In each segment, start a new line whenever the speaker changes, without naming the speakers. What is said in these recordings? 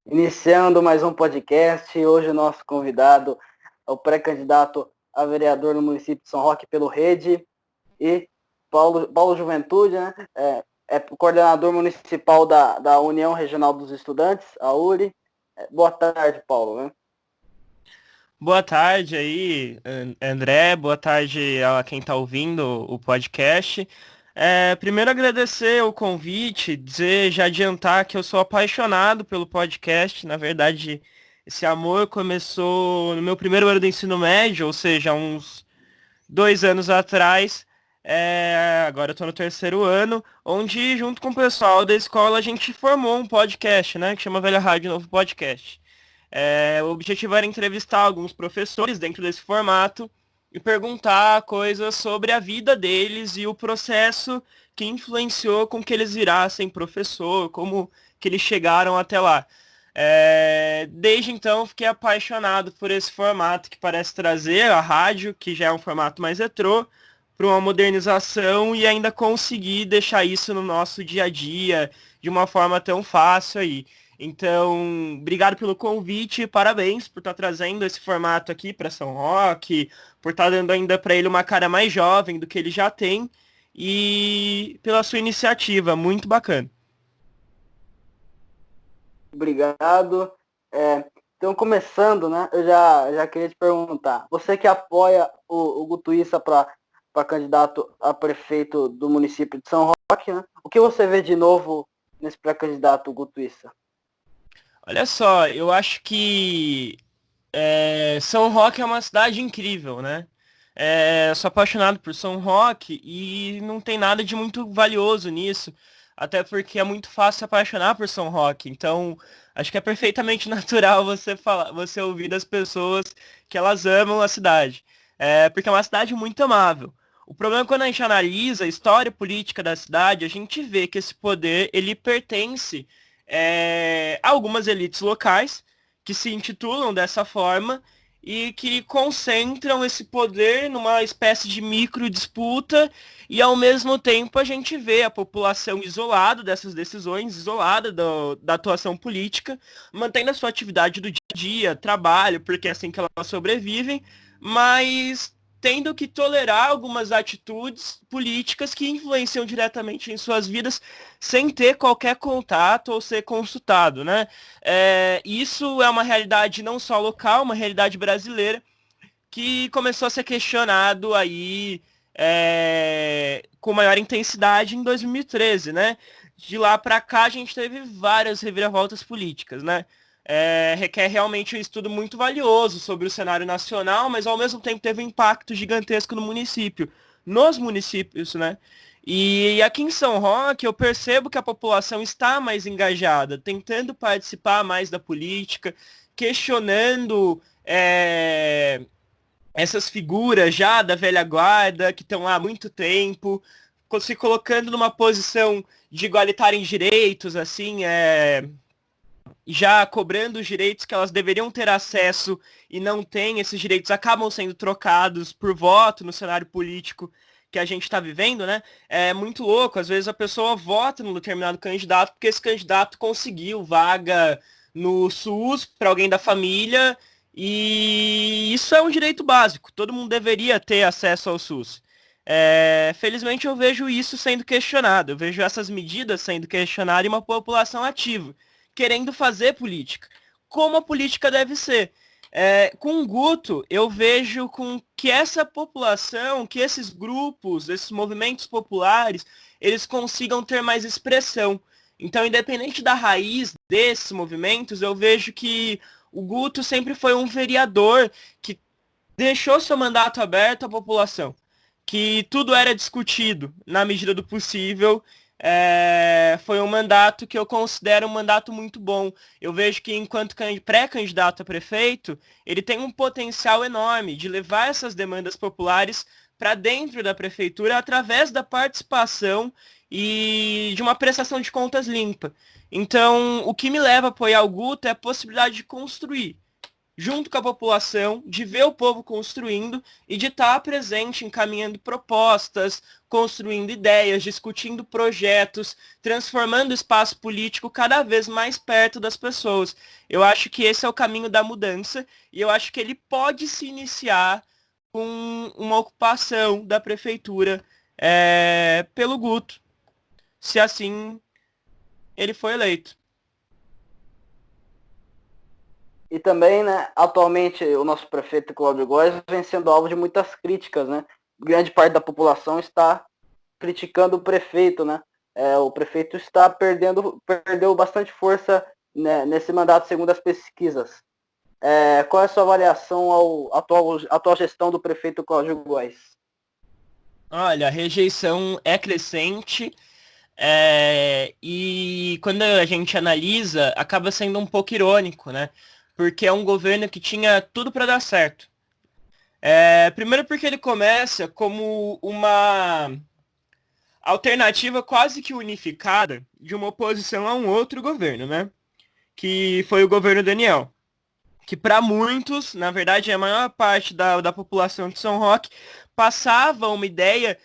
Iniciando mais um podcast, hoje o nosso convidado é o pré-candidato a vereador no município de São Roque pelo Rede e Paulo Juventude, né? É coordenador municipal da União Regional dos Estudantes, a URI. Boa tarde, Paulo. Né?
Boa tarde aí, André. Boa tarde a quem está ouvindo o podcast. Primeiro agradecer o convite, dizer, já adiantar que eu sou apaixonado pelo podcast. Na verdade, esse amor começou no meu primeiro ano do ensino médio, ou seja, uns 2 anos atrás. Agora eu estou no terceiro ano, onde junto com o pessoal da escola a gente formou um podcast, né, que chama Velha Rádio Novo Podcast. O objetivo era entrevistar alguns professores dentro desse formato e perguntar coisas sobre a vida deles e o processo que influenciou com que eles virassem professor, como que eles chegaram até lá. Desde então, fiquei apaixonado por esse formato que parece trazer a rádio, que já é um formato mais retrô, para uma modernização e ainda conseguir deixar isso no nosso dia a dia de uma forma tão fácil aí. Então, obrigado pelo convite, parabéns por estar trazendo esse formato aqui para São Roque, por estar dando ainda para ele uma cara mais jovem do que ele já tem e pela sua iniciativa, muito bacana.
Obrigado. Então, começando, né? Eu já queria te perguntar. Você que apoia o Guto Issa para candidato a prefeito do município de São Roque, né? O que você vê de novo nesse pré-candidato Guto Issa?
Olha só, eu acho que São Roque é uma cidade incrível, né? Eu sou apaixonado por São Roque e não tem nada de muito valioso nisso, até porque é muito fácil se apaixonar por São Roque. Então, acho que é perfeitamente natural você falar, você ouvir das pessoas que elas amam a cidade, porque é uma cidade muito amável. O problema é quando a gente analisa a história política da cidade, a gente vê que esse poder ele pertence a algumas elites locais que se intitulam dessa forma e que concentram esse poder numa espécie de micro disputa e ao mesmo tempo a gente vê a população isolada dessas decisões, isolada da atuação política, mantendo a sua atividade do dia a dia, trabalho, porque é assim que elas sobrevivem, mas tendo que tolerar algumas atitudes políticas que influenciam diretamente em suas vidas sem ter qualquer contato ou ser consultado, né? Isso é uma realidade não só local, uma realidade brasileira que começou a ser questionado aí com maior intensidade em 2013, né? De lá para cá a gente teve várias reviravoltas políticas, né? Requer realmente um estudo muito valioso sobre o cenário nacional, mas ao mesmo tempo teve um impacto gigantesco no município, nos municípios, né? E aqui em São Roque eu percebo que a população está mais engajada, tentando participar mais da política, questionando essas figuras já da velha guarda, que estão lá há muito tempo, se colocando numa posição de igualitário em direitos, assim, já cobrando os direitos que elas deveriam ter acesso e não têm, esses direitos acabam sendo trocados por voto no cenário político que a gente está vivendo, né? É muito louco, às vezes a pessoa vota num determinado candidato porque esse candidato conseguiu vaga no SUS para alguém da família e isso é um direito básico, todo mundo deveria ter acesso ao SUS. Felizmente eu vejo isso sendo questionado, eu vejo essas medidas sendo questionadas em uma população ativa querendo fazer política, como a política deve ser. Com o Guto, eu vejo com que essa população, que esses grupos, esses movimentos populares, eles consigam ter mais expressão. Então, independente da raiz desses movimentos, eu vejo que o Guto sempre foi um vereador que deixou seu mandato aberto à população, que tudo era discutido na medida do possível. Foi um mandato que eu considero um mandato muito bom. Eu vejo que, enquanto pré-candidato a prefeito, ele tem um potencial enorme de levar essas demandas populares para dentro da prefeitura através da participação e de uma prestação de contas limpa. Então, o que me leva a apoiar o Guto é a possibilidade de construir. junto com a população, de ver o povo construindo e de estar presente, encaminhando propostas, construindo ideias, discutindo projetos, transformando o espaço político cada vez mais perto das pessoas. Eu acho que esse é o caminho da mudança e eu acho que ele pode se iniciar com uma ocupação da prefeitura pelo Guto, se assim ele for eleito.
E também, né, atualmente, o nosso prefeito Cláudio Góes vem sendo alvo de muitas críticas, né? Grande parte da população está criticando o prefeito, né? O prefeito está perdeu bastante força, né, nesse mandato, segundo as pesquisas. Qual é a sua avaliação à atual gestão do prefeito Cláudio Góes?
Olha, a rejeição é crescente. E quando a gente analisa, acaba sendo um pouco irônico, né? Porque é um governo que tinha tudo para dar certo. Primeiro porque ele começa como uma alternativa quase que unificada de uma oposição a um outro governo, né? Que foi o governo Daniel. Que para muitos, na verdade, a maior parte da população de São Roque, passava uma ideia,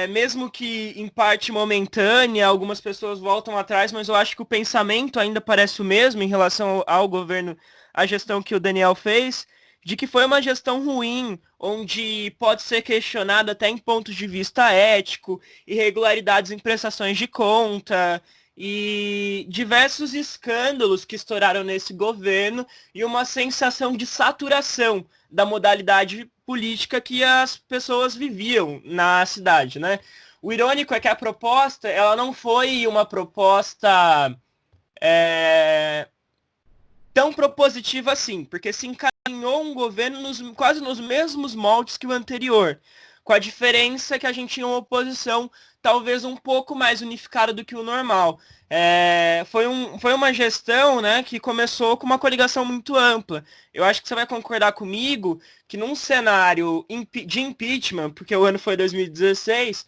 mesmo que em parte momentânea, algumas pessoas voltam atrás, mas eu acho que o pensamento ainda parece o mesmo em relação ao governo, à gestão que o Daniel fez, de que foi uma gestão ruim, onde pode ser questionada até em pontos de vista ético, irregularidades em prestações de conta, e diversos escândalos que estouraram nesse governo e uma sensação de saturação da modalidade política que as pessoas viviam na cidade, né? O irônico é que a proposta, ela não foi uma proposta tão propositiva assim, porque se encaminhou um governo quase nos mesmos moldes que o anterior, com a diferença que a gente tinha uma oposição talvez um pouco mais unificada do que o normal. Foi uma gestão, né, que começou com uma coligação muito ampla. Eu acho que você vai concordar comigo que num cenário de impeachment, porque o ano foi 2016,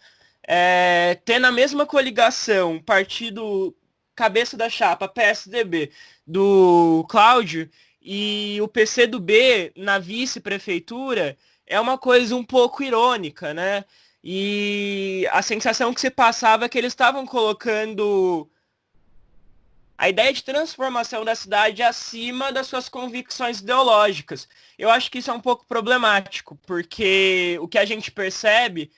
ter na mesma coligação partido cabeça da chapa PSDB do Cláudio e o PCdoB na vice-prefeitura é uma coisa um pouco irônica, né? E a sensação que se passava é que eles estavam colocando a ideia de transformação da cidade acima das suas convicções ideológicas. Eu acho que isso é um pouco problemático, porque o que a gente percebe,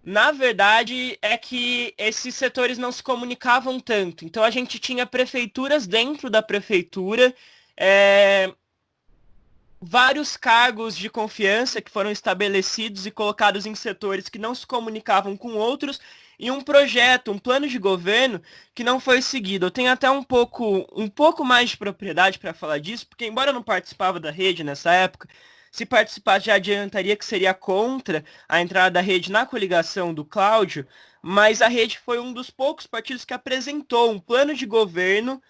na verdade, é que esses setores não se comunicavam tanto. Então a gente tinha prefeituras dentro da prefeitura, vários cargos de confiança que foram estabelecidos e colocados em setores que não se comunicavam com outros, e um projeto, um plano de governo que não foi seguido. Eu tenho até um pouco mais de propriedade para falar disso, porque embora eu não participava da rede nessa época, se participasse já adiantaria que seria contra a entrada da rede na coligação do Cláudio, mas a rede foi um dos poucos partidos que apresentou um plano de governo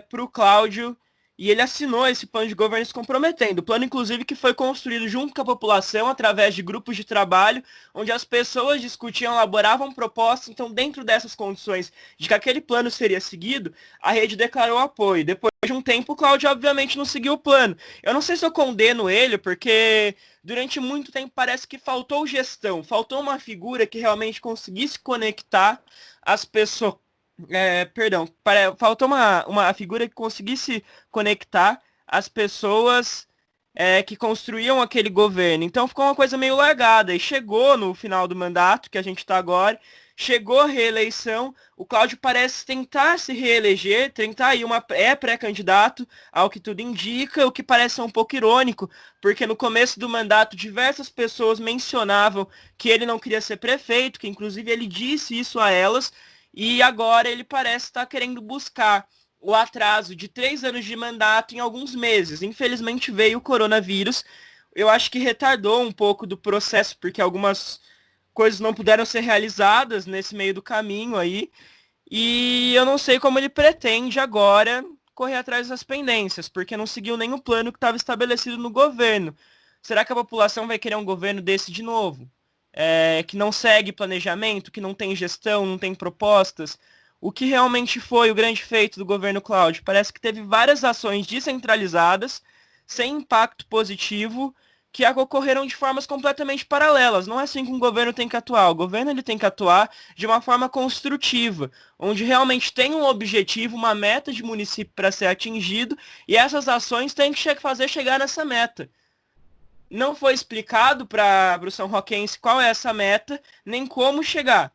para o Cláudio, e ele assinou esse plano de governo se comprometendo. O plano, inclusive, que foi construído junto com a população, através de grupos de trabalho, onde as pessoas discutiam, elaboravam propostas. Então, dentro dessas condições de que aquele plano seria seguido, a rede declarou apoio. Depois de um tempo, o Cláudio, obviamente, não seguiu o plano. Eu não sei se eu condeno ele, porque durante muito tempo parece que faltou gestão, faltou uma figura que realmente conseguisse conectar as pessoas. Faltou uma figura que conseguisse conectar as pessoas que construíam aquele governo. Então ficou uma coisa meio largada. E chegou no final do mandato, que a gente está agora, chegou a reeleição, o Cláudio parece tentar se reeleger, tentar ir pré-candidato, ao que tudo indica, o que parece ser um pouco irônico, porque no começo do mandato diversas pessoas mencionavam que ele não queria ser prefeito, que inclusive ele disse isso a elas, e agora ele parece estar querendo buscar o atraso de 3 anos de mandato em alguns meses. Infelizmente veio o coronavírus. Eu acho que retardou um pouco do processo, porque algumas coisas não puderam ser realizadas nesse meio do caminho aí. E eu não sei como ele pretende agora correr atrás das pendências, porque não seguiu nenhum plano que estava estabelecido no governo. Será que a população vai querer um governo desse de novo? Que não segue planejamento, que não tem gestão, não tem propostas. O que realmente foi o grande feito do governo Cláudio? Parece que teve várias ações descentralizadas, sem impacto positivo, que ocorreram de formas completamente paralelas. Não é assim que um governo tem que atuar. O governo ele tem que atuar de uma forma construtiva, onde realmente tem um objetivo, uma meta de município para ser atingido, e essas ações têm que fazer chegar nessa meta. Não foi explicado para o São Roquense qual é essa meta, nem como chegar.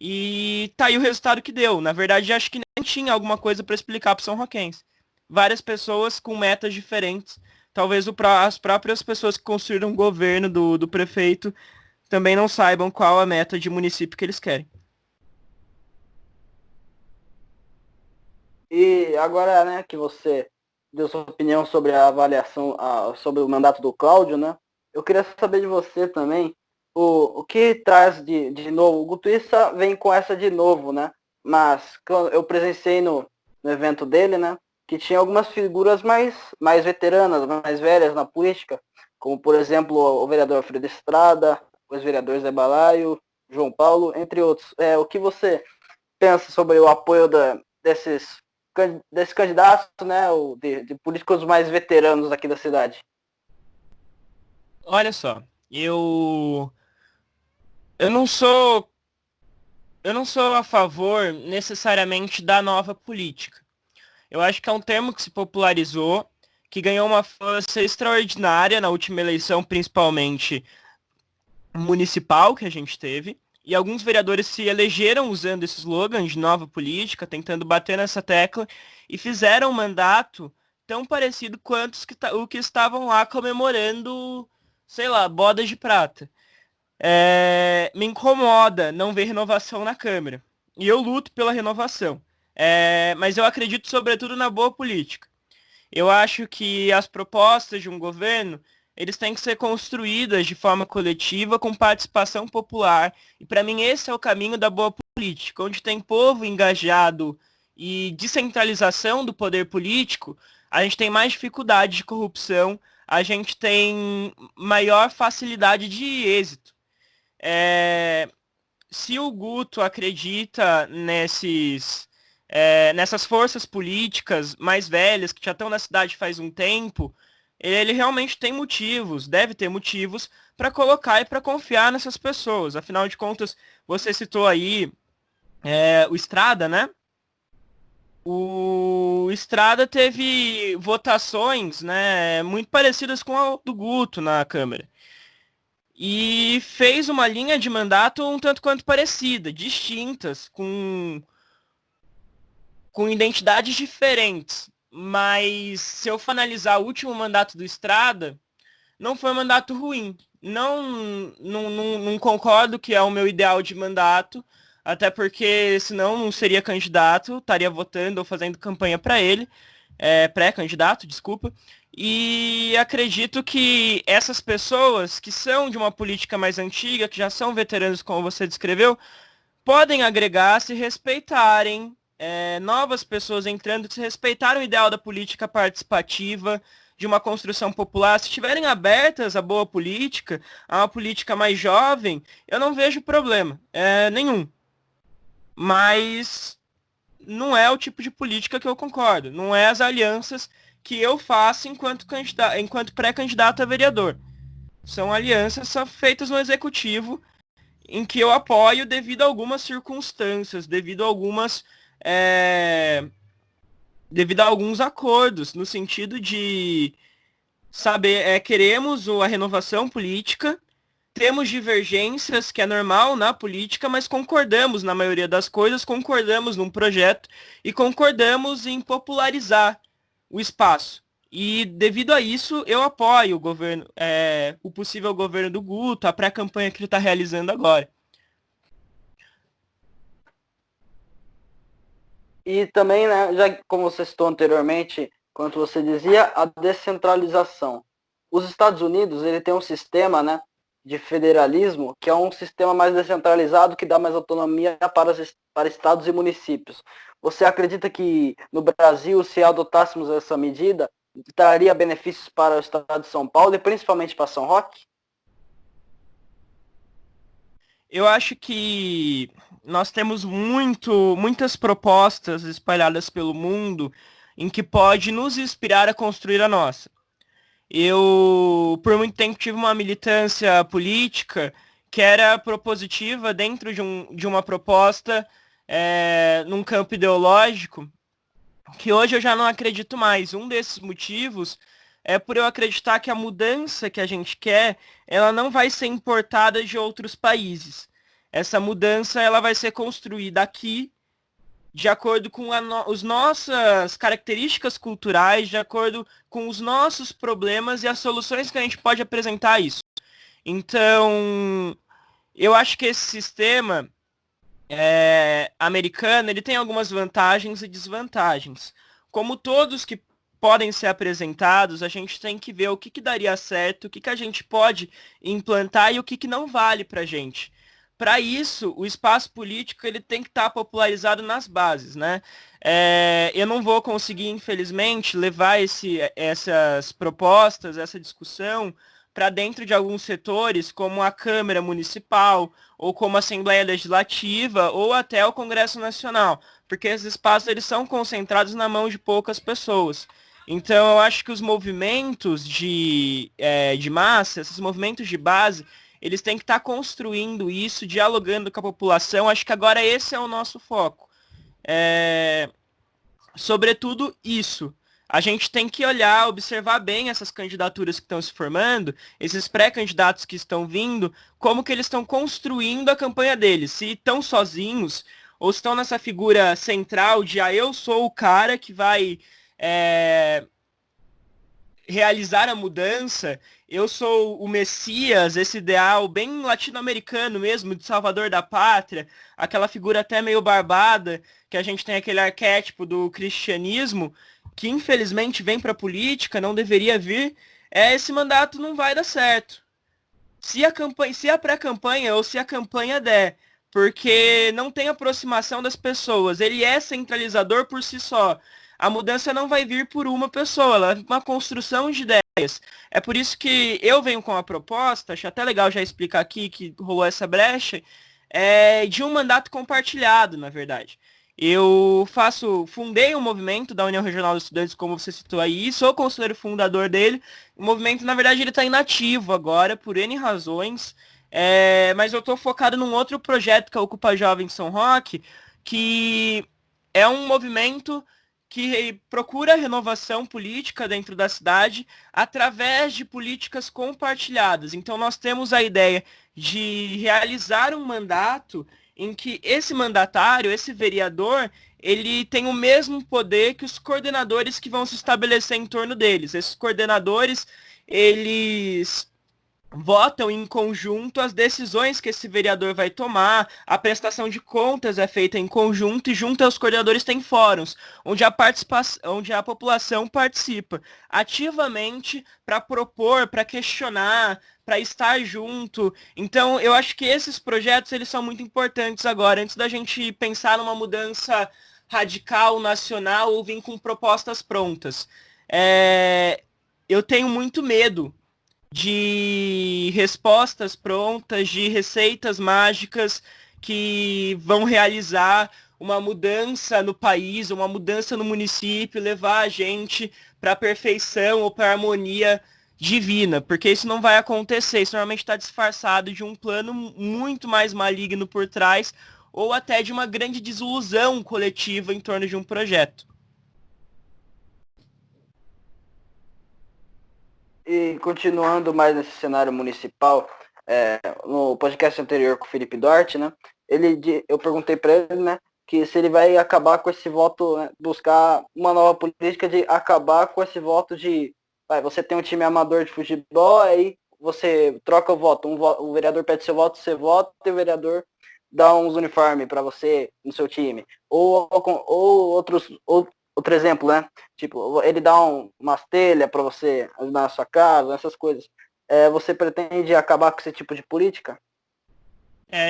E tá aí o resultado que deu. Na verdade, acho que nem tinha alguma coisa para explicar para o São Roquense. Várias pessoas com metas diferentes. Talvez as próprias pessoas que construíram o governo do prefeito também não saibam qual a meta de município que eles querem.
E agora, né, que você deu sua opinião sobre a avaliação, sobre o mandato do Cláudio, né? Eu queria saber de você também o que traz de novo. O Gutuissa vem com essa de novo, né? Mas eu presenciei no evento dele, né? Que tinha algumas figuras mais veteranas, mais velhas na política, como, por exemplo, o vereador Alfredo Estrada, o ex-vereador Zé Balaio, João Paulo, entre outros. O que você pensa sobre o apoio desses candidatos, né, de políticos mais veteranos aqui da cidade?
Olha só, eu não sou eu não sou a favor necessariamente da nova política. Eu acho que é um termo que se popularizou, que ganhou uma força extraordinária na última eleição, principalmente municipal que a gente teve. E alguns vereadores se elegeram usando esse slogan de nova política, tentando bater nessa tecla, e fizeram um mandato tão parecido quanto o que estavam lá comemorando, sei lá, bodas de prata. Me incomoda não ver renovação na Câmara. E eu luto pela renovação. Mas eu acredito sobretudo na boa política. Eu acho que as propostas de um governo, eles têm que ser construídas de forma coletiva, com participação popular. E para mim esse é o caminho da boa política, onde tem povo engajado e descentralização do poder político, a gente tem mais dificuldade de corrupção, a gente tem maior facilidade de êxito. Se o Guto acredita nessas forças políticas mais velhas que já estão na cidade faz um tempo, ele realmente tem motivos, deve ter motivos para colocar e para confiar nessas pessoas. Afinal de contas, você citou aí o Estrada, né? O Estrada teve votações, né, muito parecidas com a do Guto na Câmara. E fez uma linha de mandato um tanto quanto parecida, distintas, com identidades diferentes. Mas se eu for analisar o último mandato do Estrada, não foi um mandato ruim. Não concordo que é o meu ideal de mandato, até porque senão não seria candidato, estaria votando ou fazendo campanha para ele, pré-candidato, desculpa. E acredito que essas pessoas que são de uma política mais antiga, que já são veteranos, como você descreveu, podem agregar se respeitarem, novas pessoas entrando, se respeitarem o ideal da política participativa, de uma construção popular, se estiverem abertas à boa política, a uma política mais jovem, eu não vejo problema nenhum. Mas não é o tipo de política que eu concordo. Não é as alianças que eu faço enquanto pré-candidato a vereador. São alianças só feitas no executivo, em que eu apoio devido a algumas circunstâncias, devido a alguns acordos, no sentido de saber, queremos a renovação política, temos divergências, que é normal na política, mas concordamos na maioria das coisas, concordamos num projeto e concordamos em popularizar o espaço. E devido a isso, eu apoio o governo, o possível governo do Guto, a pré-campanha que ele está realizando agora.
E também, né, já como você citou anteriormente, quando você dizia, a descentralização. Os Estados Unidos, ele tem um sistema, né, de federalismo, que é um sistema mais descentralizado, que dá mais autonomia para estados e municípios. Você acredita que no Brasil, se adotássemos essa medida, traria benefícios para o estado de São Paulo e principalmente para São Roque?
Eu acho que nós temos muitas propostas espalhadas pelo mundo em que pode nos inspirar a construir a nossa. Eu, por muito tempo, tive uma militância política que era propositiva dentro de uma proposta num campo ideológico, que hoje eu já não acredito mais. Um desses motivos é por eu acreditar que a mudança que a gente quer, ela não vai ser importada de outros países. Essa mudança ela vai ser construída aqui, de acordo com as nossas características culturais, de acordo com os nossos problemas e as soluções que a gente pode apresentar a isso. Então, eu acho que esse sistema americano, ele tem algumas vantagens e desvantagens. Como todos que podem ser apresentados, a gente tem que ver o que daria certo, o que a gente pode implantar e o que não vale para a gente. Para isso, o espaço político ele tem que estar popularizado nas bases, né? Eu não vou conseguir, infelizmente, levar essas propostas, essa discussão para dentro de alguns setores, como a Câmara Municipal, ou como a Assembleia Legislativa, ou até o Congresso Nacional, porque esses espaços eles são concentrados na mão de poucas pessoas. Então, eu acho que os movimentos de massa, esses movimentos de base, eles têm que estar construindo isso, dialogando com a população. Acho que agora esse é o nosso foco. Sobretudo isso. A gente tem que olhar, observar bem essas candidaturas que estão se formando, esses pré-candidatos que estão vindo, como que eles estão construindo a campanha deles. Se estão sozinhos, ou estão nessa figura central de eu sou o cara que vai realizar a mudança, eu sou o Messias, esse ideal bem latino-americano mesmo, de salvador da pátria, aquela figura até meio barbada, que a gente tem aquele arquétipo do cristianismo, que infelizmente vem para a política, não deveria vir, esse mandato não vai dar certo. Se a pré-campanha ou se a campanha der, porque não tem aproximação das pessoas, ele é centralizador por si só. A mudança não vai vir por uma pessoa, ela é uma construção de ideias. É por isso que eu venho com a proposta, acho até legal já explicar aqui que rolou essa brecha, de um mandato compartilhado, na verdade. Fundei um movimento da União Regional dos Estudantes, como você citou aí, sou conselheiro fundador dele. O movimento, na verdade, ele está inativo agora, por N razões, mas eu estou focado num outro projeto, que é o Ocupa Jovem São Roque, que é um movimento que procura renovação política dentro da cidade através de políticas compartilhadas. Então, nós temos a ideia de realizar um mandato em que esse mandatário, esse vereador, ele tem o mesmo poder que os coordenadores que vão se estabelecer em torno deles. Esses coordenadores, eles votam em conjunto as decisões que esse vereador vai tomar, a prestação de contas é feita em conjunto e junto aos coordenadores tem fóruns, onde a população participa ativamente para propor, para questionar, para estar junto. Então, eu acho que esses projetos eles são muito importantes agora, antes da gente pensar numa mudança radical, nacional ou vir com propostas prontas. Eu tenho muito medo de respostas prontas, de receitas mágicas que vão realizar uma mudança no país, uma mudança no município, levar a gente para a perfeição ou para a harmonia divina, porque isso não vai acontecer, isso normalmente está disfarçado de um plano muito mais maligno por trás, ou até de uma grande desilusão coletiva em torno de um projeto.
E continuando mais nesse cenário municipal, no podcast anterior com o Felipe Duarte, né, eu perguntei para ele, né, que se ele vai acabar com esse voto, né, buscar uma nova política de acabar com esse voto de, você tem um time amador de futebol, aí você troca o voto, o vereador pede seu voto, você vota e o vereador dá uns uniformes para você no seu time. Ou outro exemplo, né? Tipo, ele dá umas telhas para você ajudar na sua casa, essas coisas. Você pretende acabar com esse tipo de política?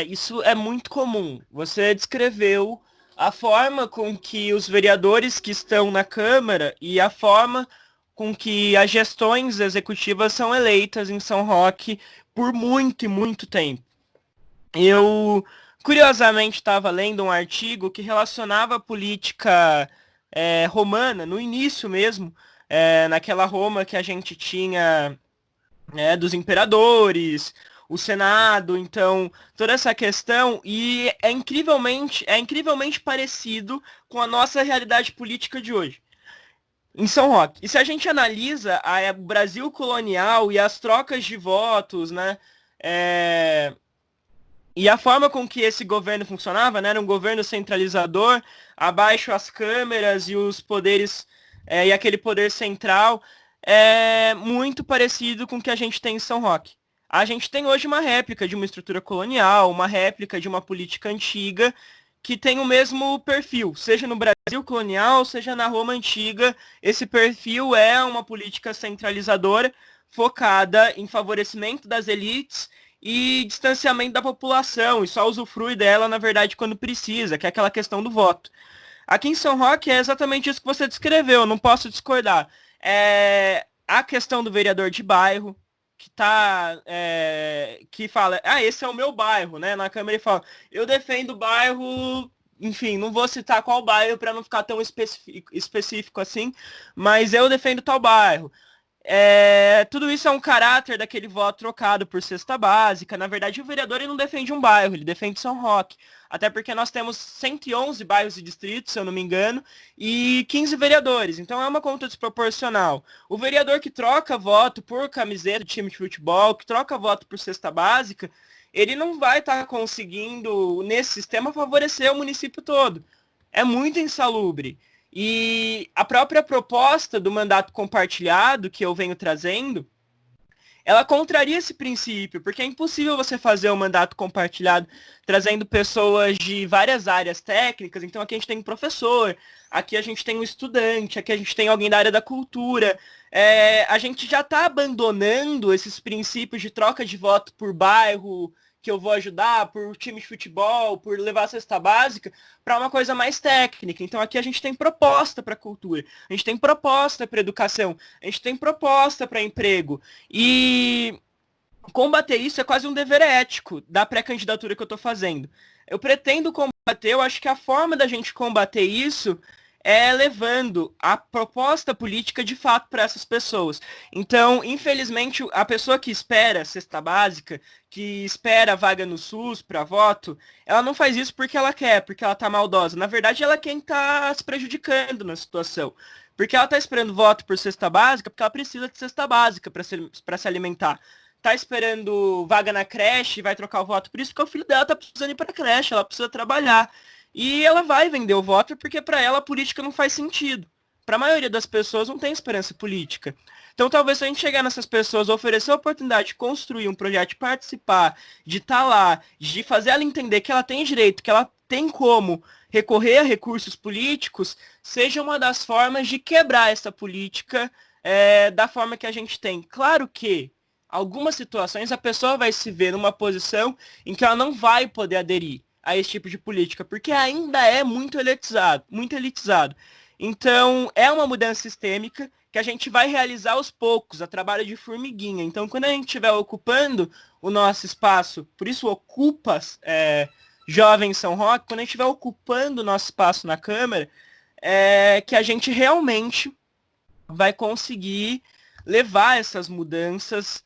Isso é muito comum. Você descreveu a forma com que os vereadores que estão na Câmara e a forma com que as gestões executivas são eleitas em São Roque por muito e muito tempo. Eu, curiosamente, estava lendo um artigo que relacionava a política romana, no início mesmo, naquela Roma que a gente tinha, dos imperadores, o Senado, então toda essa questão, e é incrivelmente parecido com a nossa realidade política de hoje em São Roque. E se a gente analisa o Brasil colonial e as trocas de votos, né, e a forma com que esse governo funcionava, né, era um governo centralizador, abaixo as câmeras e os poderes, e aquele poder central, é muito parecido com o que a gente tem em São Roque. A gente tem hoje uma réplica de uma estrutura colonial, uma réplica de uma política antiga, que tem o mesmo perfil, seja no Brasil colonial, seja na Roma antiga. Esse perfil é uma política centralizadora, focada em favorecimento das elites e distanciamento da população, e só usufrui dela, na verdade, quando precisa, que é aquela questão do voto. Aqui em São Roque é exatamente isso que você descreveu, não posso discordar. A questão do vereador de bairro, que fala, esse é o meu bairro, né? Na Câmara ele fala, eu defendo o bairro, enfim, não vou citar qual bairro para não ficar tão específico assim, mas eu defendo tal bairro. Tudo isso é um caráter daquele voto trocado por cesta básica. Na verdade, o vereador ele não defende um bairro, ele defende São Roque. Até porque nós temos 111 bairros e distritos, se eu não me engano, e 15 vereadores. Então é uma conta desproporcional. O vereador que troca voto por camiseta do time de futebol, que troca voto por cesta básica, ele não vai estar conseguindo, nesse sistema, favorecer o município todo. É muito insalubre. E a própria proposta do mandato compartilhado que eu venho trazendo, ela contraria esse princípio, porque é impossível você fazer um mandato compartilhado trazendo pessoas de várias áreas técnicas. Então aqui a gente tem um professor, aqui a gente tem um estudante, aqui a gente tem alguém da área da cultura. A gente já está abandonando esses princípios de troca de voto por bairro, que eu vou ajudar, por time de futebol, por levar a cesta básica, para uma coisa mais técnica. Então aqui a gente tem proposta para cultura, a gente tem proposta para educação, a gente tem proposta para emprego. E combater isso é quase um dever ético da pré-candidatura que eu estou fazendo. Eu pretendo combater, eu acho que a forma da gente combater isso é levando a proposta política de fato para essas pessoas. Então, infelizmente, a pessoa que espera cesta básica, que espera vaga no SUS para voto, ela não faz isso porque ela quer, porque ela está maldosa. Na verdade, ela é quem está se prejudicando na situação. Porque ela está esperando voto por cesta básica, porque ela precisa de cesta básica para se alimentar. Tá esperando vaga na creche, vai trocar o voto por isso, porque o filho dela tá precisando ir para a creche, ela precisa trabalhar. E ela vai vender o voto porque para ela a política não faz sentido. Para a maioria das pessoas não tem esperança política. Então talvez se a gente chegar nessas pessoas, oferecer a oportunidade de construir um projeto, de participar, de estar lá, de fazer ela entender que ela tem direito, que ela tem como recorrer a recursos políticos, seja uma das formas de quebrar essa política da forma que a gente tem. Claro que algumas situações a pessoa vai se ver numa posição em que ela não vai poder aderir a esse tipo de política, porque ainda é muito elitizado, muito elitizado. Então, é uma mudança sistêmica que a gente vai realizar aos poucos, a trabalho de formiguinha. Então, quando a gente estiver ocupando o nosso espaço, por isso ocupa Jovem São Roque, quando a gente estiver ocupando o nosso espaço na Câmara, que a gente realmente vai conseguir levar essas mudanças,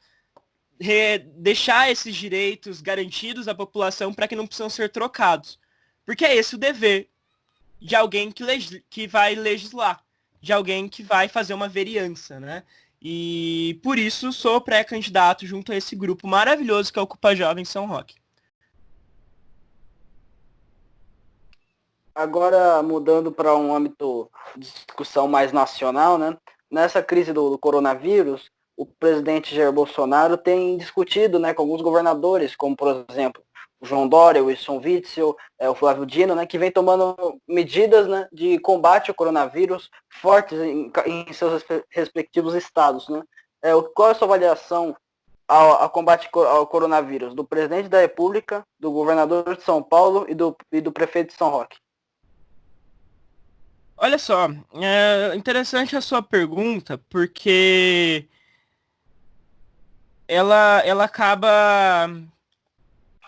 deixar esses direitos garantidos à população para que não precisam ser trocados. Porque é esse o dever de alguém que vai legislar, de alguém que vai fazer uma vereança, né? E por isso sou pré-candidato junto a esse grupo maravilhoso que é o Ocupa Jovem São Roque.
Agora, mudando para um âmbito de discussão mais nacional, né? Nessa crise do coronavírus, o presidente Jair Bolsonaro tem discutido, né, com alguns governadores, como, por exemplo, o João Dória, o Wilson Witzel, o Flávio Dino, né, que vem tomando medidas, né, de combate ao coronavírus fortes em seus respectivos estados. Né? Qual é a sua avaliação ao combate ao coronavírus do presidente da República, do governador de São Paulo e do prefeito de São Roque?
Olha só, é interessante a sua pergunta, porque ela acaba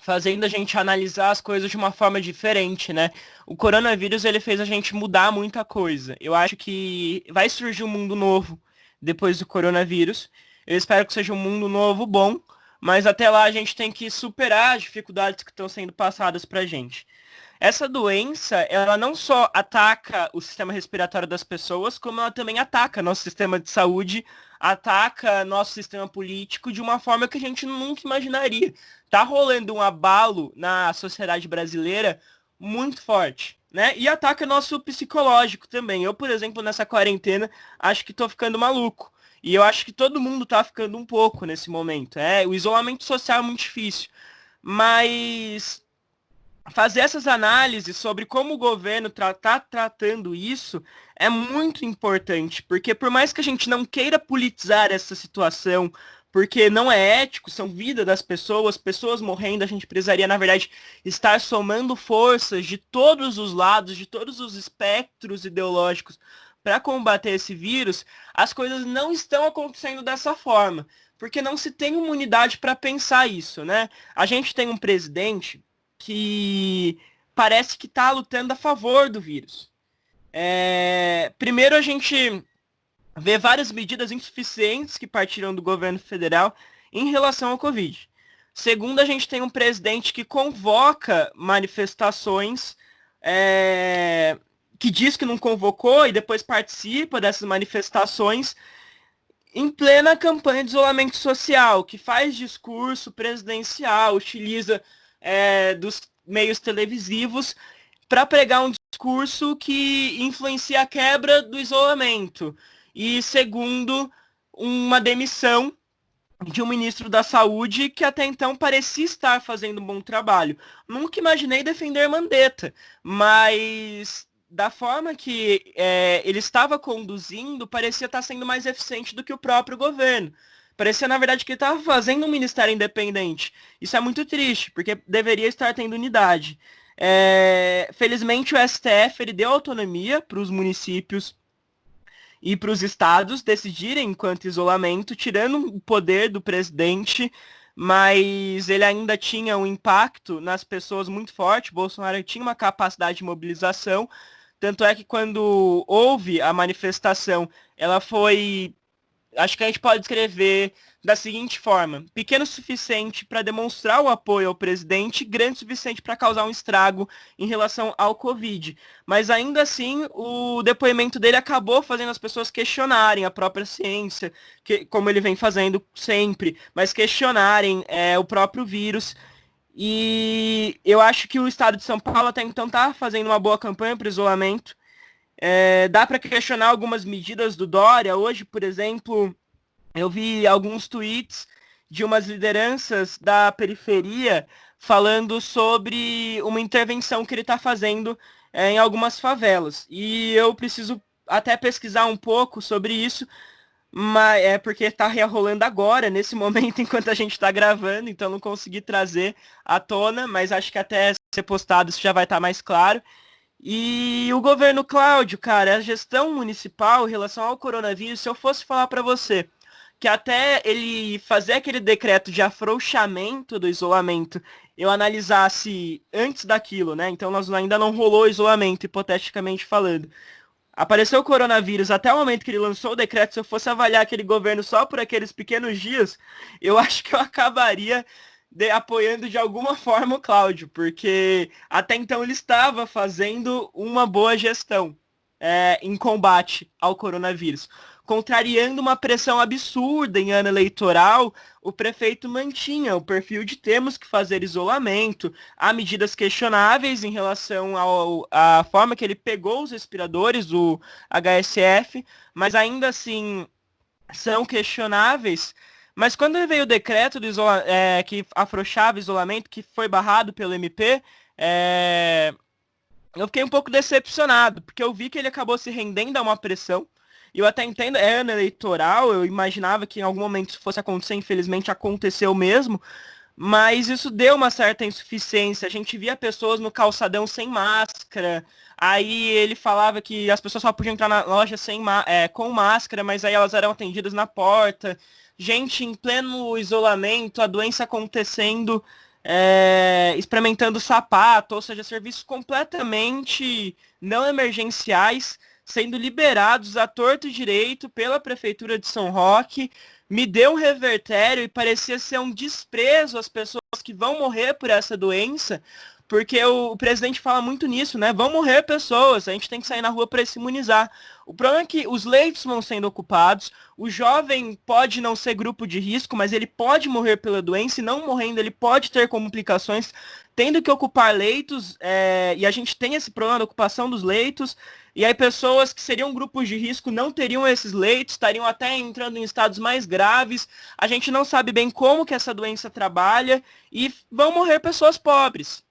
fazendo a gente analisar as coisas de uma forma diferente, né? o coronavírus ele fez a gente mudar muita coisa. Eu acho que vai surgir um mundo novo depois do coronavírus. Eu espero que seja um mundo novo bom, mas até lá a gente tem que superar as dificuldades que estão sendo passadas pra gente. Essa doença, ela não só ataca o sistema respiratório das pessoas, como ela também ataca nosso sistema de saúde, ataca nosso sistema político de uma forma que a gente nunca imaginaria. Tá rolando um abalo na sociedade brasileira muito forte, né? E ataca nosso psicológico também. Eu, por exemplo, nessa quarentena, acho que tô ficando maluco. E eu acho que todo mundo tá ficando um pouco nesse momento. O isolamento social é muito difícil. Mas fazer essas análises sobre como o governo está tratando isso é muito importante, porque por mais que a gente não queira politizar essa situação, porque não é ético, são vidas das pessoas, pessoas morrendo, a gente precisaria, na verdade, estar somando forças de todos os lados, de todos os espectros ideológicos para combater esse vírus, as coisas não estão acontecendo dessa forma, porque não se tem uma unidade para pensar isso, né? A gente tem um presidente que parece que está lutando a favor do vírus. Primeiro, a gente vê várias medidas insuficientes que partiram do governo federal em relação ao Covid. Segundo, a gente tem um presidente que convoca manifestações, que diz que não convocou e depois participa dessas manifestações em plena campanha de isolamento social, que faz discurso presidencial, utiliza dos meios televisivos para pregar um discurso que influencia a quebra do isolamento. E segundo, uma demissão de um ministro da Saúde que até então parecia estar fazendo um bom trabalho. Nunca imaginei defender Mandetta, mas da forma que ele estava conduzindo, parecia estar sendo mais eficiente do que o próprio governo. Parecia, na verdade, que ele estava fazendo um ministério independente. Isso é muito triste, porque deveria estar tendo unidade. Felizmente, o STF ele deu autonomia para os municípios e para os estados decidirem enquanto isolamento, tirando o poder do presidente, mas ele ainda tinha um impacto nas pessoas muito forte. Bolsonaro tinha uma capacidade de mobilização, tanto é que quando houve a manifestação, ela foi... Acho que a gente pode descrever da seguinte forma: pequeno o suficiente para demonstrar o apoio ao presidente, grande o suficiente para causar um estrago em relação ao Covid. Mas ainda assim, o depoimento dele acabou fazendo as pessoas questionarem a própria ciência, como ele vem fazendo sempre, mas questionarem o próprio vírus. E eu acho que o estado de São Paulo até então está fazendo uma boa campanha para o isolamento. Dá para questionar algumas medidas do Dória. Hoje, por exemplo, eu vi alguns tweets de umas lideranças da periferia falando sobre uma intervenção que ele está fazendo em algumas favelas. E eu preciso até pesquisar um pouco sobre isso, mas porque está rolando agora, nesse momento, enquanto a gente está gravando, então não consegui trazer à tona, mas acho que até ser postado isso já vai estar mais claro. E o governo Cláudio, cara, a gestão municipal em relação ao coronavírus, se eu fosse falar para você que até ele fazer aquele decreto de afrouxamento do isolamento, eu analisasse antes daquilo, né? Então nós ainda não rolou isolamento, hipoteticamente falando. Apareceu o coronavírus, até o momento que ele lançou o decreto, se eu fosse avaliar aquele governo só por aqueles pequenos dias, eu acho que eu acabaria apoiando de alguma forma o Cláudio, porque até então ele estava fazendo uma boa gestão em combate ao coronavírus. Contrariando uma pressão absurda em ano eleitoral, o prefeito mantinha o perfil de temos que fazer isolamento, há medidas questionáveis em relação à forma que ele pegou os respiradores, o HSF, mas ainda assim são questionáveis. Mas quando veio o decreto do que afrouxava o isolamento, que foi barrado pelo MP, eu fiquei um pouco decepcionado, porque eu vi que ele acabou se rendendo a uma pressão. Eu até entendo, é ano eleitoral, eu imaginava que em algum momento isso fosse acontecer, infelizmente aconteceu mesmo, mas isso deu uma certa insuficiência. A gente via pessoas no calçadão sem máscara, aí ele falava que as pessoas só podiam entrar na loja com máscara, mas aí elas eram atendidas na porta. Gente em pleno isolamento, a doença acontecendo, experimentando sapato, ou seja, serviços completamente não emergenciais, sendo liberados à torto e direito pela Prefeitura de São Roque. Me deu um revertério e parecia ser um desprezo às pessoas que vão morrer por essa doença, porque o presidente fala muito nisso, né? Vão morrer pessoas, a gente tem que sair na rua para se imunizar. O problema é que os leitos vão sendo ocupados, o jovem pode não ser grupo de risco, mas ele pode morrer pela doença, e não morrendo, ele pode ter complicações, tendo que ocupar leitos, e a gente tem esse problema da ocupação dos leitos, e aí pessoas que seriam grupos de risco não teriam esses leitos, estariam até entrando em estados mais graves, a gente não sabe bem como que essa doença trabalha, e vão morrer pessoas pobres.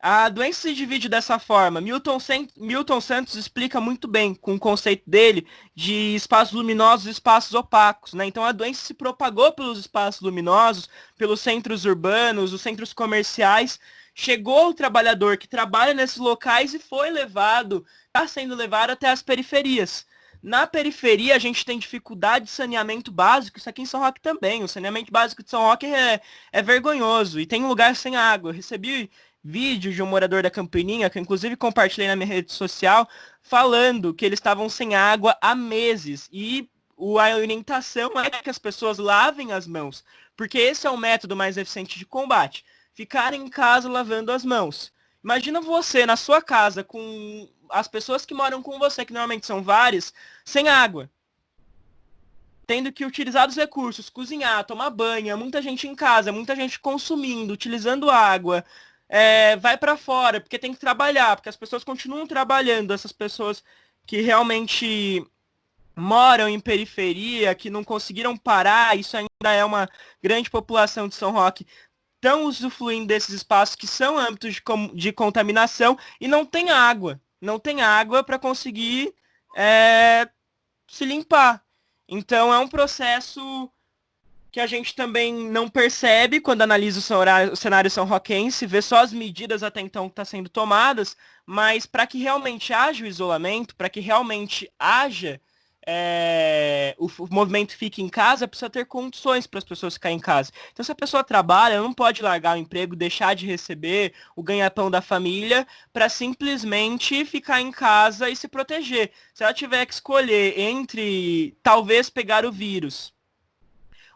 A doença se divide dessa forma. Milton Santos explica muito bem com o conceito dele de espaços luminosos e espaços opacos, né? Então a doença se propagou pelos espaços luminosos, pelos centros urbanos, os centros comerciais, chegou ao trabalhador que trabalha nesses locais e foi levado, está sendo levado até as periferias. Na periferia, a gente tem dificuldade de saneamento básico, isso aqui em São Roque também. O saneamento básico de São Roque é vergonhoso e tem um lugar sem água. Eu recebi vídeo de um morador da Campininha, que eu inclusive compartilhei na minha rede social, falando que eles estavam sem água há meses. E a orientação é que as pessoas lavem as mãos, porque esse é o método mais eficiente de combate. Ficar em casa lavando as mãos. Imagina você na sua casa com as pessoas que moram com você, que normalmente são várias, sem água. Tendo que utilizar os recursos, cozinhar, tomar banho, muita gente em casa, muita gente consumindo, utilizando água, vai para fora, porque tem que trabalhar, porque as pessoas continuam trabalhando, essas pessoas que realmente moram em periferia, que não conseguiram parar, isso ainda é uma grande população de São Roque, estão usufruindo desses espaços que são âmbitos de contaminação e não tem água. Não tem água para conseguir se limpar. Então é um processo que a gente também não percebe quando analisa o cenário são-roquense, vê só as medidas até então que estão sendo tomadas, mas para que realmente haja o isolamento, para que realmente haja o movimento fique em casa, precisa ter condições para as pessoas ficarem em casa. Então, se a pessoa trabalha, ela não pode largar o emprego, deixar de receber o ganha-pão da família para simplesmente ficar em casa e se proteger. Se ela tiver que escolher entre talvez pegar o vírus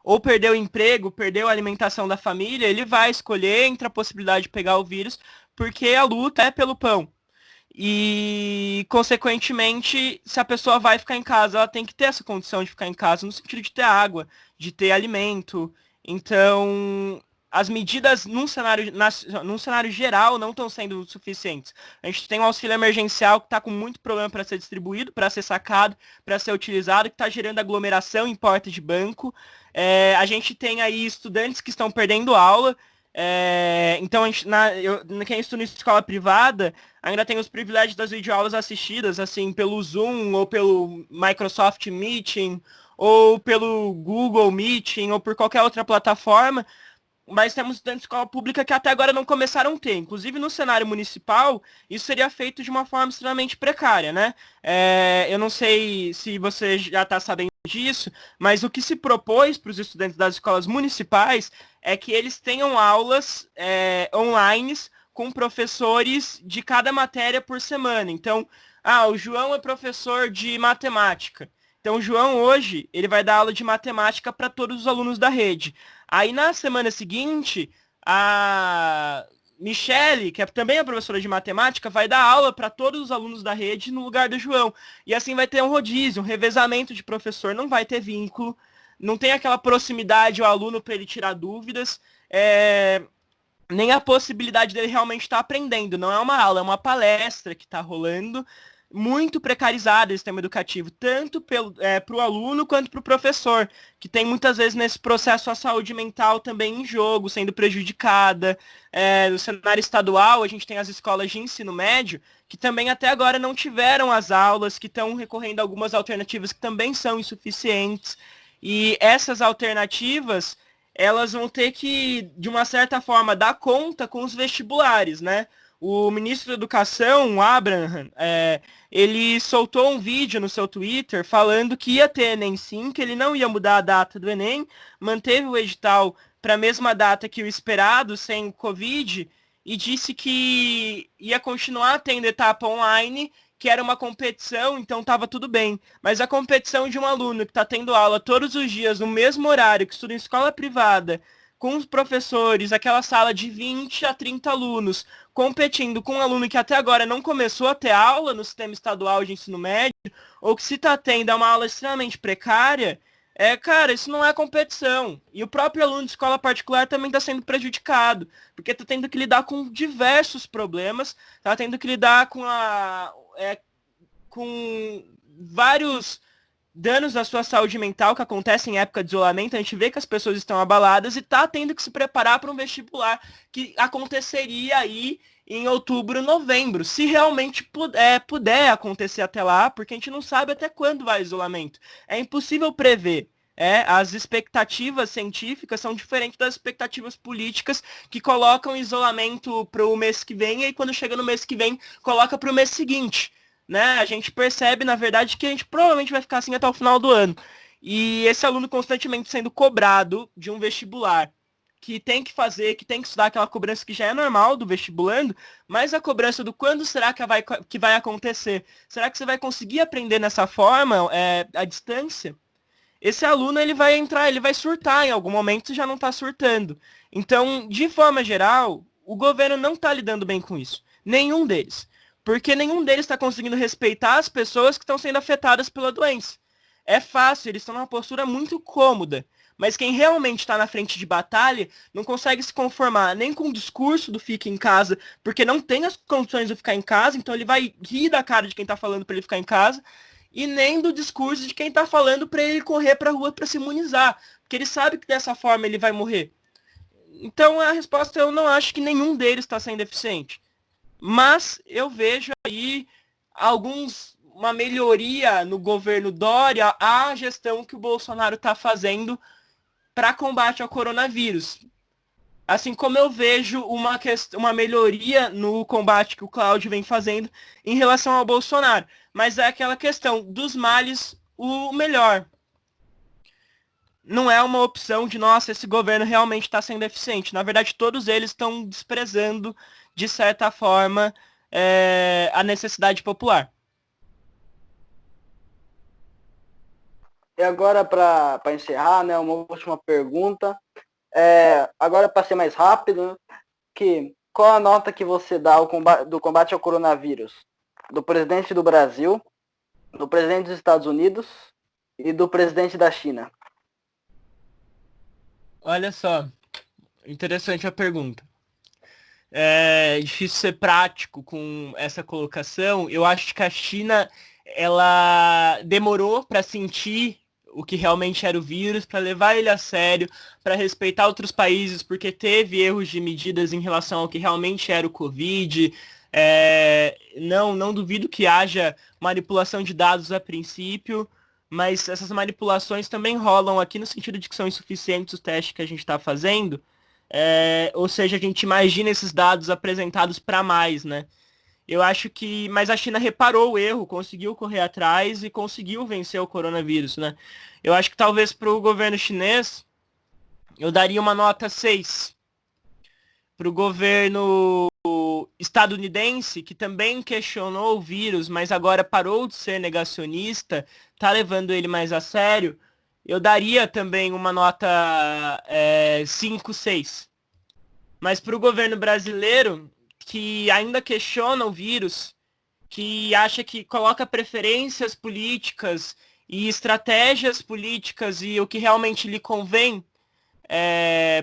ou perder o emprego, perder a alimentação da família, ele vai escolher entre a possibilidade de pegar o vírus, porque a luta é pelo pão. E, consequentemente, se a pessoa vai ficar em casa, ela tem que ter essa condição de ficar em casa, no sentido de ter água, de ter alimento. Então, as medidas num cenário geral não estão sendo suficientes. A gente tem um auxílio emergencial que está com muito problema para ser distribuído, para ser sacado, para ser utilizado, que está gerando aglomeração em porta de banco. A gente tem aí estudantes que estão perdendo aula. Então, quem estuda em escola privada ainda tem os privilégios das videoaulas assistidas, assim, pelo Zoom, ou pelo Microsoft Meeting, ou pelo Google Meeting, ou por qualquer outra plataforma, mas temos estudantes de escola pública que até agora não começaram a ter. Inclusive, no cenário municipal, isso seria feito de uma forma extremamente precária, né? Eu não sei se você já está sabendo disso, mas o que se propôs para os estudantes das escolas municipais é que eles tenham aulas online com professores de cada matéria por semana. Então, o João é professor de matemática. Então, o João hoje, ele vai dar aula de matemática para todos os alunos da rede. Aí, na semana seguinte, a Michele, que também é professora de matemática, vai dar aula para todos os alunos da rede no lugar do João. E assim vai ter um rodízio, um revezamento de professor, não vai ter vínculo, não tem aquela proximidade ao aluno para ele tirar dúvidas, nem a possibilidade dele realmente estar aprendendo. Não é uma aula, é uma palestra que está rolando, muito precarizado o sistema educativo, tanto para o aluno quanto para o professor, que tem muitas vezes nesse processo a saúde mental também em jogo, sendo prejudicada. No cenário estadual, a gente tem as escolas de ensino médio, que também até agora não tiveram as aulas, que estão recorrendo a algumas alternativas que também são insuficientes. E essas alternativas, elas vão ter que, de uma certa forma, dar conta com os vestibulares, né? O ministro da Educação, o Abraham, ele soltou um vídeo no seu Twitter falando que ia ter Enem sim, que ele não ia mudar a data do Enem, manteve o edital para a mesma data que o esperado, sem Covid, e disse que ia continuar tendo etapa online, que era uma competição, então estava tudo bem. Mas a competição de um aluno que está tendo aula todos os dias, no mesmo horário, que estuda em escola privada, com os professores, aquela sala de 20 a 30 alunos, competindo com um aluno que até agora não começou a ter aula no sistema estadual de ensino médio, ou que se está tendo é uma aula extremamente precária, cara, isso não é competição. E o próprio aluno de escola particular também está sendo prejudicado, porque está tendo que lidar com diversos problemas, está tendo que lidar com vários danos na sua saúde mental que acontecem em época de isolamento. A gente vê que as pessoas estão abaladas e está tendo que se preparar para um vestibular que aconteceria aí em outubro, novembro, se realmente puder acontecer até lá, porque a gente não sabe até quando vai o isolamento. É impossível prever. As expectativas científicas são diferentes das expectativas políticas que colocam isolamento para o mês que vem e aí, quando chega no mês que vem, coloca para o mês seguinte. Né? A gente percebe, na verdade, que a gente provavelmente vai ficar assim até o final do ano. E esse aluno constantemente sendo cobrado de um vestibular que tem que fazer, que tem que estudar, aquela cobrança que já é normal do vestibulando, mas a cobrança do quando será que vai acontecer? Será que você vai conseguir aprender nessa forma, à distância? Esse aluno ele vai entrar, ele vai surtar em algum momento, já não está surtando. Então, de forma geral, o governo não está lidando bem com isso. Nenhum deles. Porque nenhum deles está conseguindo respeitar as pessoas que estão sendo afetadas pela doença. É fácil, eles estão numa postura muito cômoda. Mas quem realmente está na frente de batalha não consegue se conformar nem com o discurso do fique em casa, porque não tem as condições de ficar em casa, então ele vai rir da cara de quem está falando para ele ficar em casa, e nem do discurso de quem está falando para ele correr para a rua para se imunizar, porque ele sabe que dessa forma ele vai morrer. Então a resposta, eu não acho que nenhum deles está sendo eficiente. Mas eu vejo aí uma melhoria no governo Dória, a gestão que o Bolsonaro está fazendo para combate ao coronavírus. Assim como eu vejo uma melhoria no combate que o Cláudio vem fazendo em relação ao Bolsonaro. Mas é aquela questão dos males, o melhor. Não é uma opção de, nossa, esse governo realmente está sendo eficiente. Na verdade, todos eles estão desprezando, de certa forma, a necessidade popular.
E agora, para encerrar, né, uma última pergunta. Agora, para ser mais rápido, né, qual a nota que você dá do combate ao coronavírus? Do presidente do Brasil, do presidente dos Estados Unidos e do presidente da China?
Olha só, interessante a pergunta. É difícil ser prático com essa colocação. Eu acho que a China, ela demorou para sentir o que realmente era o vírus, para levar ele a sério, para respeitar outros países, porque teve erros de medidas em relação ao que realmente era o Covid. Não duvido que haja manipulação de dados a princípio, mas essas manipulações também rolam aqui no sentido de que são insuficientes os testes que a gente está fazendo. Ou seja, a gente imagina esses dados apresentados para mais, né? Eu acho que... Mas a China reparou o erro, conseguiu correr atrás e conseguiu vencer o coronavírus, né? Eu acho que talvez para o governo chinês, eu daria uma nota 6. Para o governo estadunidense, que também questionou o vírus, mas agora parou de ser negacionista, tá levando ele mais a sério, eu daria também uma nota 5, 6. Mas para o governo brasileiro, que ainda questiona o vírus, que acha que coloca preferências políticas e estratégias políticas e o que realmente lhe convém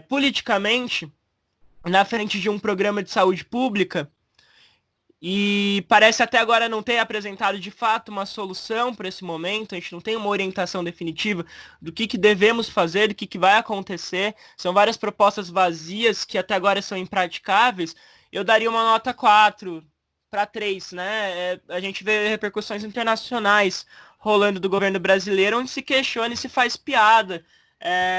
politicamente na frente de um programa de saúde pública, e parece até agora não ter apresentado de fato uma solução para esse momento. A gente não tem uma orientação definitiva do que devemos fazer, do que vai acontecer. São várias propostas vazias que até agora são impraticáveis. Eu daria uma nota 4 para 3, né? A gente vê repercussões internacionais rolando do governo brasileiro, onde se questiona e se faz piada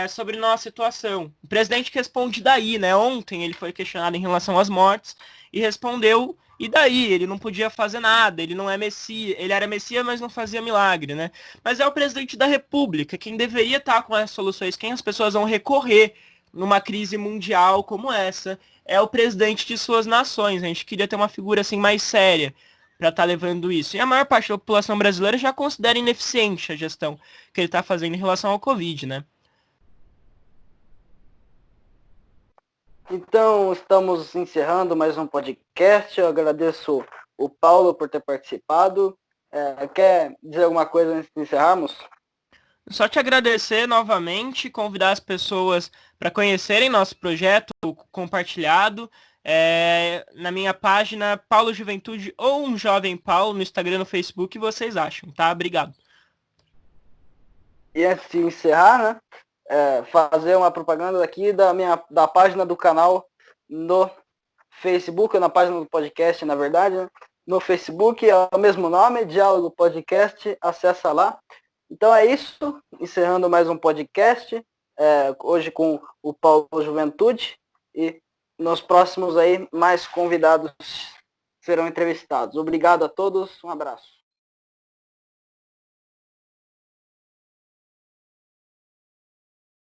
sobre nossa situação. O presidente responde daí, né? Ontem ele foi questionado em relação às mortes e respondeu, e daí? Ele não podia fazer nada, ele não é Messias, ele era Messias, mas não fazia milagre, né? Mas é o presidente da República, quem deveria estar com as soluções, quem as pessoas vão recorrer numa crise mundial como essa, é o presidente de suas nações. A gente queria ter uma figura assim mais séria para estar levando isso. E a maior parte da população brasileira já considera ineficiente a gestão que ele está fazendo em relação ao Covid, né?
Então, estamos encerrando mais um podcast. Eu agradeço o Paulo por ter participado. Quer dizer alguma coisa antes de encerrarmos?
Só te agradecer novamente, convidar as pessoas para conhecerem nosso projeto compartilhado na minha página Paulo Juventude ou um Jovem Paulo no Instagram, no Facebook, vocês acham, tá? Obrigado.
E antes de encerrar, né, fazer uma propaganda aqui da página do canal no Facebook, na página do podcast, na verdade, né? No Facebook é o mesmo nome, Diálogo Podcast, acessa lá. Então é isso, encerrando mais um podcast, hoje com o Paulo Juventude, e nos próximos aí mais convidados serão entrevistados. Obrigado a todos, um abraço.